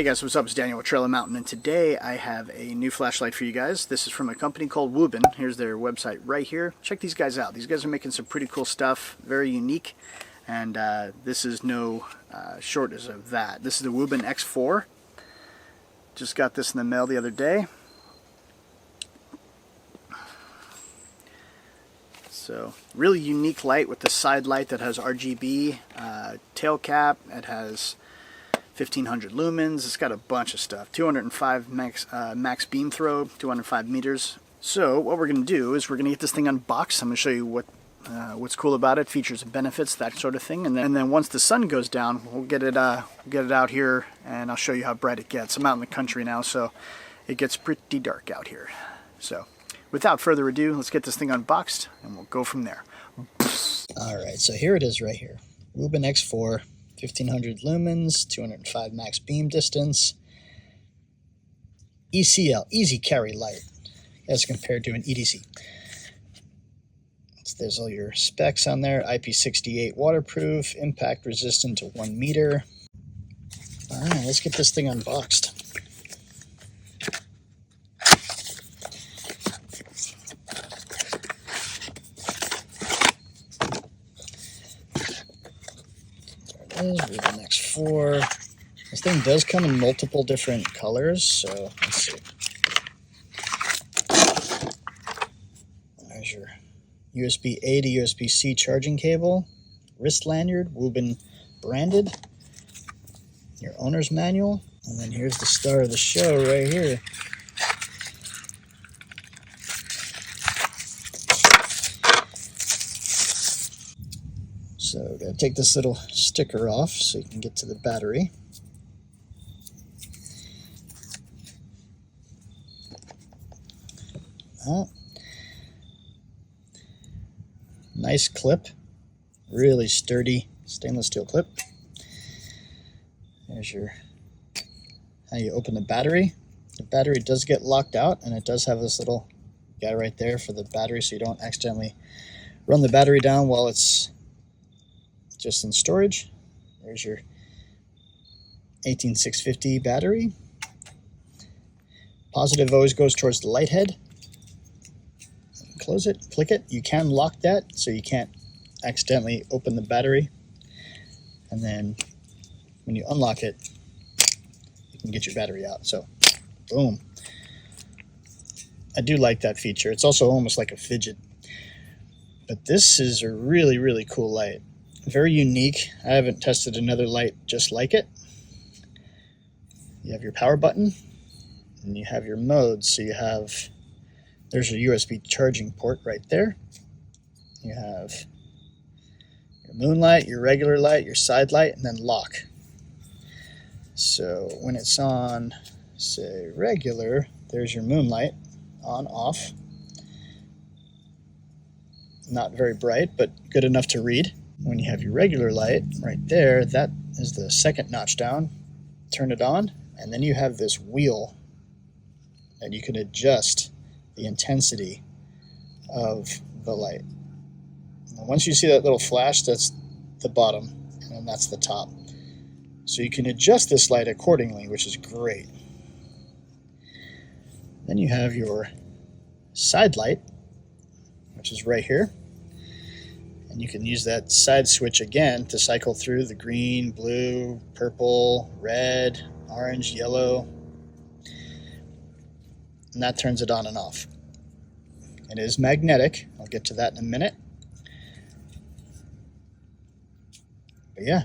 Hey guys, what's up? It's Daniel with Trail Mountain, and today I have a new flashlight for you guys. This is from a company called Wuben. Here's their website right here. Check these guys out. These guys are making some pretty cool stuff, very unique, and this is no shortage of that. This is the Wuben X4. Just got this in the mail the other day. So, really unique light with the side light that has RGB, tail cap. It has 1500 lumens. It's got a bunch of stuff. 205 max beam throw, 205 meters. So what we're going to do is we're going to get this thing unboxed. I'm going to show you what's cool about it, features and benefits, that sort of thing. And then once the sun goes down, we'll get it out here, and I'll show you how bright it gets. I'm out in the country now, so it gets pretty dark out here. So without further ado, let's get this thing unboxed, and we'll go from there. All right, so here it is right here. Wuben X4. 1500 lumens, 205 max beam distance, ECL, easy carry light, as compared to an EDC. So there's all your specs on there. IP68 waterproof, impact resistant to 1 meter. All right, let's get this thing unboxed. Wuben X4. This thing does come in multiple different colors, so let's see. There's your USB-A to USB-C charging cable, wrist lanyard, Wuben branded, your owner's manual, and then here's the star of the show right here. So gotta take this little sticker off so you can get to the battery. Nice clip, really sturdy stainless steel clip. There's how you open the battery. The battery does get locked out, and it does have this little guy right there for the battery, so you don't accidentally run the battery down while it's just in storage. There's your 18650 battery. Positive always goes towards the light head. Close it, click it. You can lock that so you can't accidentally open the battery. And then when you unlock it, you can get your battery out. So, boom. I do like that feature. It's also almost like a fidget. But this is a really, really cool light. Very unique. I haven't tested another light just like it. You have your power button, and you have your modes. So you have, there's your USB charging port right there. You have your moonlight, your regular light, your side light, and then lock. So when it's on, say, regular, there's your moonlight, on, off. Not very bright, but good enough to read. When you have your regular light right there, that is the second notch down. Turn it on, and then you have this wheel that you can adjust the intensity of the light. Now, once you see that little flash, that's the bottom, and then that's the top. So you can adjust this light accordingly, which is great. Then you have your side light, which is right here. And you can use that side switch again to cycle through the green, blue, purple, red, orange, yellow. And that turns it on and off. It is magnetic. I'll get to that in a minute. But yeah,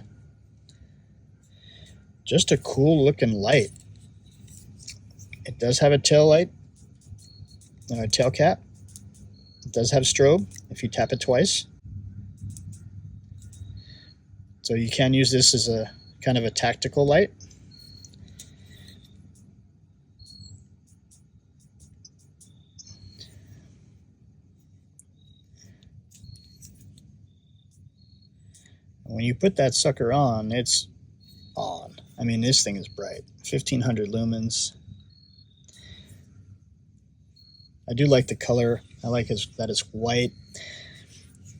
just a cool looking light. It does have a tail light and a tail cap. It does have strobe if you tap it twice. So you can use this as a kind of a tactical light. When you put that sucker on, it's on. I mean, this thing is bright. 1500 lumens. I do like the color. I like that it's white.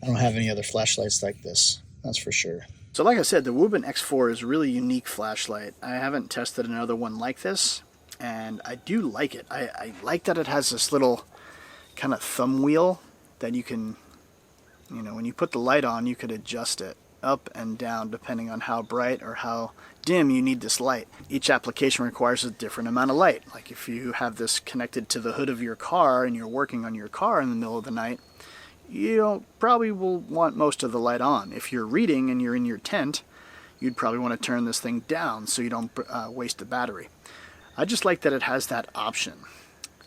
I don't have any other flashlights like this, that's for sure. So like I said, the Wuben X4 is a really unique flashlight. I haven't tested another one like this, and I do like it. I like that it has this little kind of thumb wheel that you can, you know, when you put the light on, you could adjust it up and down depending on how bright or how dim you need this light. Each application requires a different amount of light. Like if you have this connected to the hood of your car and you're working on your car in the middle of the night, you probably will want most of the light on. If you're reading and you're in your tent, you'd probably want to turn this thing down so you don't waste the battery. I just like that it has that option.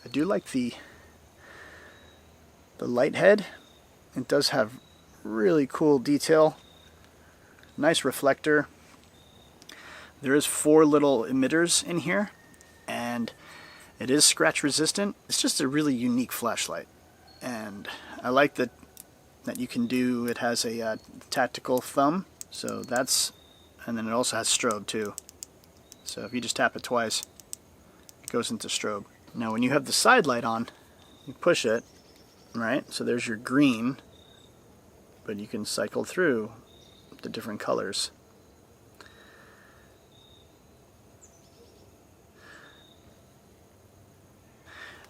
I do like the light head. It does have really cool detail. Nice reflector. There is 4 little emitters in here, and it is scratch resistant. It's just a really unique flashlight, and I like that you can do, it has a tactical thumb, so that's, and then it also has strobe too. So if you just tap it twice, it goes into strobe. Now when you have the side light on, you push it, right? So there's your green, but you can cycle through the different colors.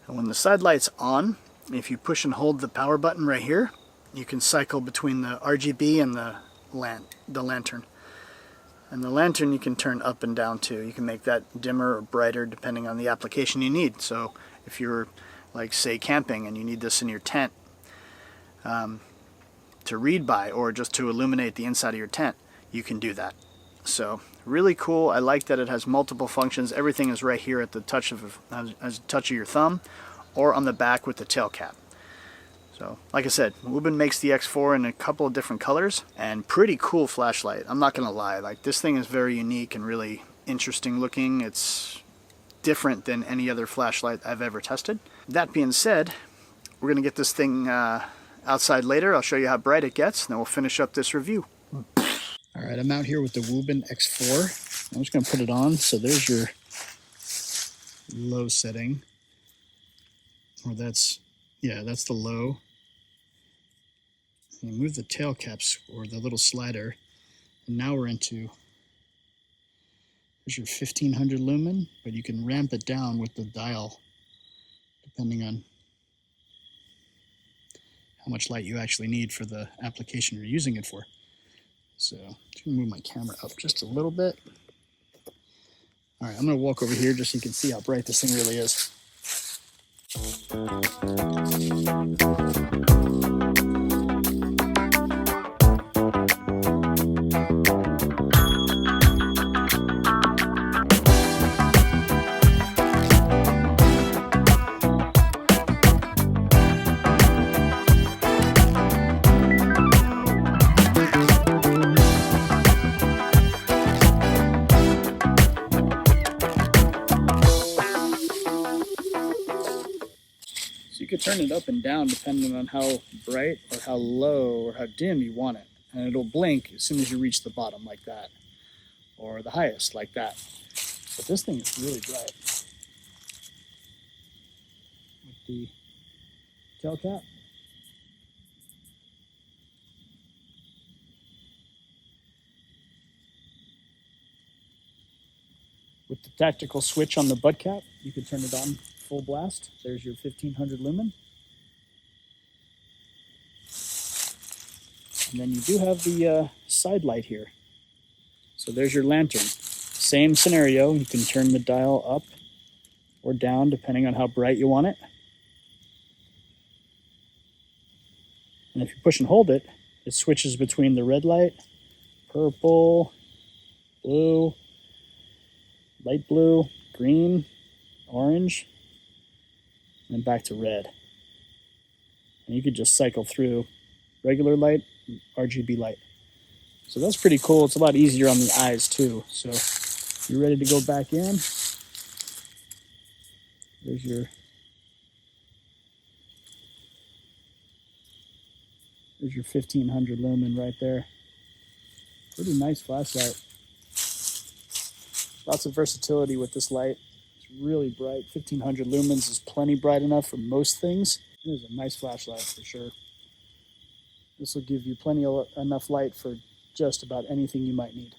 And when the side light's on, if you push and hold the power button right here, you can cycle between the RGB and the lantern. And the lantern you can turn up and down too. You can make that dimmer or brighter depending on the application you need. So if you're, like, say, camping and you need this in your tent to read by, or just to illuminate the inside of your tent, you can do that. So really cool. I like that it has multiple functions. Everything is right here at the touch of your thumb, or on the back with the tail cap. So like I said, Wuben makes the X4 in a couple of different colors, and pretty cool flashlight. I'm not gonna lie, like, this thing is very unique and really interesting looking. It's different than any other flashlight I've ever tested. That being said, we're gonna get this thing outside later. I'll show you how bright it gets, and then we'll finish up this review. All right, I'm out here with the Wuben X4. I'm just going to put it on. So there's your low setting. Or that's the low. And move the tail caps, or the little slider. And now we're into, there's your 1500 lumen, but you can ramp it down with the dial depending on how much light you actually need for the application you're using it for. So I'm just going to move my camera up just a little bit. All right, I'm going to walk over here just so you can see how bright this thing really is. You could turn it up and down depending on how bright or how low or how dim you want it. And it'll blink as soon as you reach the bottom, like that. Or the highest, like that. But this thing is really bright. With the tail cap. With the tactical switch on the butt cap, you can turn it on full blast. There's your 1500 lumen. And then you do have the side light here. So there's your lantern. Same scenario, you can turn the dial up or down depending on how bright you want it. And if you push and hold it, it switches between the red light, purple, blue, light blue, green, orange, and back to red. And you could just cycle through regular light and RGB light. So that's pretty cool. It's a lot easier on the eyes too. So you're ready to go back in. There's your There's your 1500 lumen right there. Pretty nice flashlight. Lots of versatility with this light. It's really bright. 1500 lumens is plenty bright enough for most things. It is a nice flashlight for sure. This will give you enough light for just about anything you might need.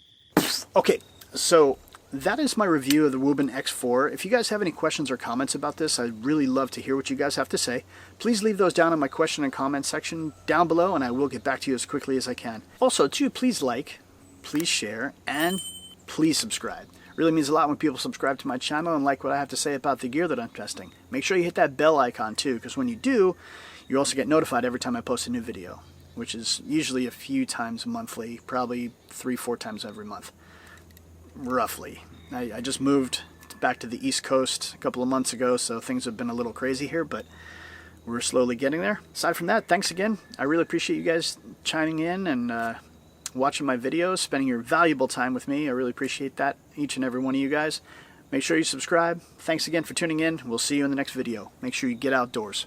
Okay, so that is my review of the Wuben X4. If you guys have any questions or comments about this, I'd really love to hear what you guys have to say. Please leave those down in my question and comment section down below, and I will get back to you as quickly as I can. Also, too, please like, please share, and please subscribe. It really means a lot when people subscribe to my channel and like what I have to say about the gear that I'm testing. Make sure you hit that bell icon too, because when you do, you also get notified every time I post a new video, which is usually a few times monthly, probably 3-4 times every month, roughly. I just moved back to the East Coast a couple of months ago, so things have been a little crazy here, but we're slowly getting there. Aside from that, thanks again. I really appreciate you guys chiming in and watching my videos, spending your valuable time with me. I really appreciate that, each and every one of you guys. Make sure you subscribe. Thanks again for tuning in. We'll see you in the next video. Make sure you get outdoors.